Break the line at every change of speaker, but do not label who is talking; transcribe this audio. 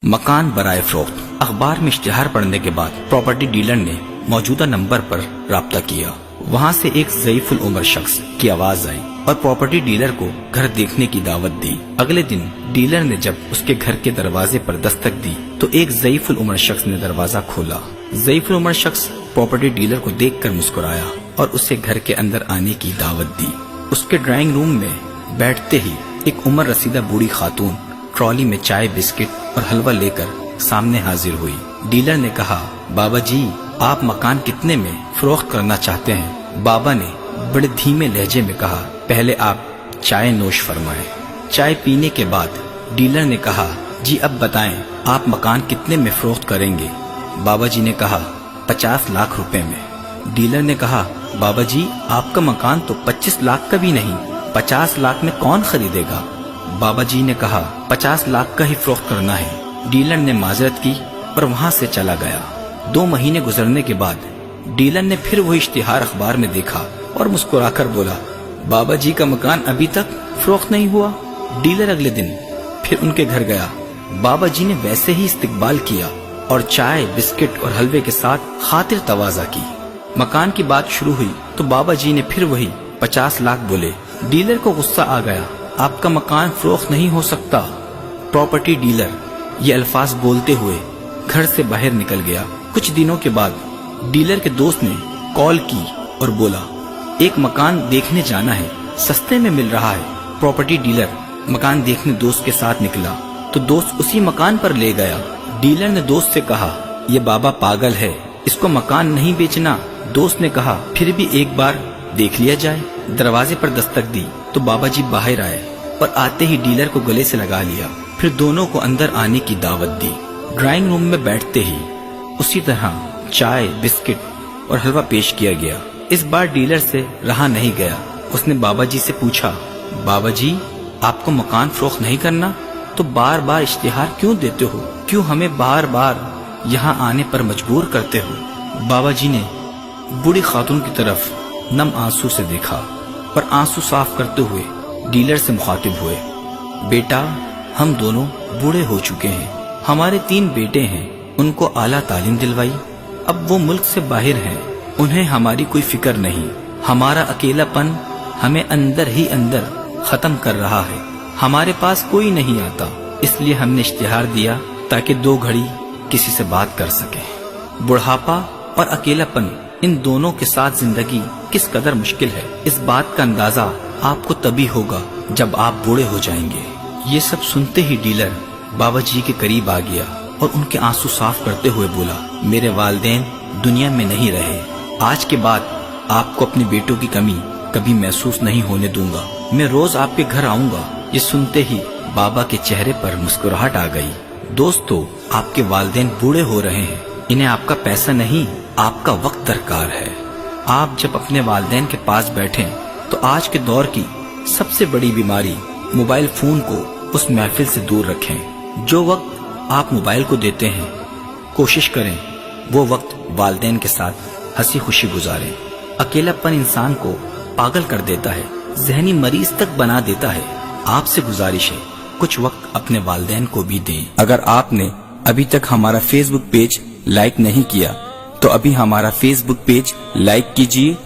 मकान बराए फरोख्त। अखबार में इश्तिहार पढ़ने के बाद प्रॉपर्टी डीलर ने मौजूदा नंबर पर राब्ता किया। वहां से एक ज़ईफुल उम्र शख्स की आवाज आई और प्रॉपर्टी डीलर को घर देखने की दावत दी। अगले दिन डीलर ने जब उसके घर के दरवाजे पर दस्तक दी तो एक ज़ईफुल उम्र शख्स ने दरवाजा खोला। ज़ईफुल उम्र शख्स प्रॉपर्टी डीलर को देखकर मुस्कुराया और उसे घर के अंदर आने की दावत दी। उसके ड्राइंग रूम में बैठते ही एक उम्र रसीदा बूढ़ी खातून ट्रॉली में चाय, बिस्किट और हलवा लेकर सामने हाजिर हुई। डीलर ने कहा, बाबा जी, आप मकान कितने में फरोख्त करना चाहते हैं? बाबा ने बड़े धीमे लहजे में कहा, पहले आप चाय नोश फरमाएं। चाय पीने के बाद डीलर ने कहा, जी अब बताएं, आप मकान कितने में फरोख्त करेंगे? बाबा जी ने कहा, 50 लाख रुपए में। डीलर ने कहा, बाबा जी, आपका मकान तो 25 लाख का भी नहीं, 50 लाख में कौन खरीदेगा? बाबा जी ने कहा, 50 लाख का ही फरोख्त करना है। डीलर ने माजरत की और वहां से चला गया। 2 महीने गुजरने के बाद डीलर ने फिर वही इश्तिहार अखबार में देखा और मुस्कुराकर बोला, बाबा जी का मकान अभी तक फरोख्त नहीं हुआ। डीलर अगले दिन फिर उनके घर गया। बाबा जी ने वैसे ही इस्तकबाल किया और चाय, बिस्किट और हलवे के साथ खातिर तवाज़ा की। मकान की बात शुरू हुई तो बाबा जी ने फिर वही 50 लाख बोले। डीलर को गुस्सा आ गया, आपका मकान फरोख्त नहीं हो सकता। प्रॉपर्टी डीलर ये अल्फाज बोलते हुए घर से बाहर निकल गया। कुछ दिनों के बाद डीलर के दोस्त ने कॉल की और बोला, एक मकान देखने जाना है, सस्ते में मिल रहा है। प्रॉपर्टी डीलर मकान देखने दोस्त के साथ निकला तो दोस्त उसी मकान पर ले गया। डीलर ने दोस्त से कहा, ये बाबा पागल है, इसको मकान नहीं बेचना। दोस्त ने कहा, फिर भी एक बार देख लिया जाए। दरवाजे पर दस्तक दी तो बाबा जी बाहर आए और आते ही डीलर को गले से लगा लिया। फिर दोनों को अंदर आने की दावत दी। ड्राइंग रूम में बैठते ही उसी तरह चाय, बिस्किट और हलवा पेश किया गया। इस बार डीलर से रहा नहीं गया। उसने बाबा जी से पूछा, बाबा जी, आपको मकान फरोख्त नहीं करना तो बार बार इश्तिहार क्यों देते हो? क्यों हमें बार बार यहाँ आने पर मजबूर करते हो? बाबा जी ने बूढ़ी खातून की तरफ नम आंसू से देखा और आंसू साफ करते हुए डीलर से मुखातिब हुए, बेटा, हम दोनों बूढ़े हो चुके हैं। हमारे 3 बेटे हैं, उनको आला तालीम दिलवाई, अब वो मुल्क से बाहर हैं, उन्हें हमारी कोई फिक्र नहीं। हमारा अकेलापन हमें अंदर ही अंदर खत्म कर रहा है। हमारे पास कोई नहीं आता, इसलिए हमने इश्तिहार दिया ताकि 2 घड़ी किसी से बात कर सके। बुढ़ापा और अकेलापन, इन दोनों के साथ जिंदगी किस कदर मुश्किल है, इस बात का अंदाजा आपको तभी होगा जब आप बूढ़े हो जाएंगे। ये सब सुनते ही डीलर बाबा जी के करीब आ गया और उनके आंसू साफ करते हुए बोला, मेरे वालिदैन दुनिया में नहीं रहे, आज के बाद आपको अपने बेटों की कमी कभी महसूस नहीं होने दूंगा। मैं रोज आपके घर आऊंगा। ये सुनते ही बाबा के चेहरे पर मुस्कुराहट आ गई। दोस्तों, आपके वालिदैन बूढ़े हो रहे हैं, इन्हें आपका पैसा नहीं, आपका वक्त दरकार है। आप जब अपने वालिदैन के पास बैठें तो आज के दौर की सबसे बड़ी बीमारी मोबाइल फोन को उस महफिल से दूर रखें। जो वक्त आप मोबाइल को देते हैं, कोशिश करें वो वक्त वालिदैन के साथ हंसी खुशी गुजारें। अकेलापन इंसान को पागल कर देता है, जहनी मरीज तक बना देता है। आपसे गुजारिश है, कुछ वक्त अपने वालिदैन को भी दें। अगर आपने अभी तक हमारा फेसबुक पेज लाइक नहीं किया तो अभी हमारा फेसबुक पेज लाइक कीजिए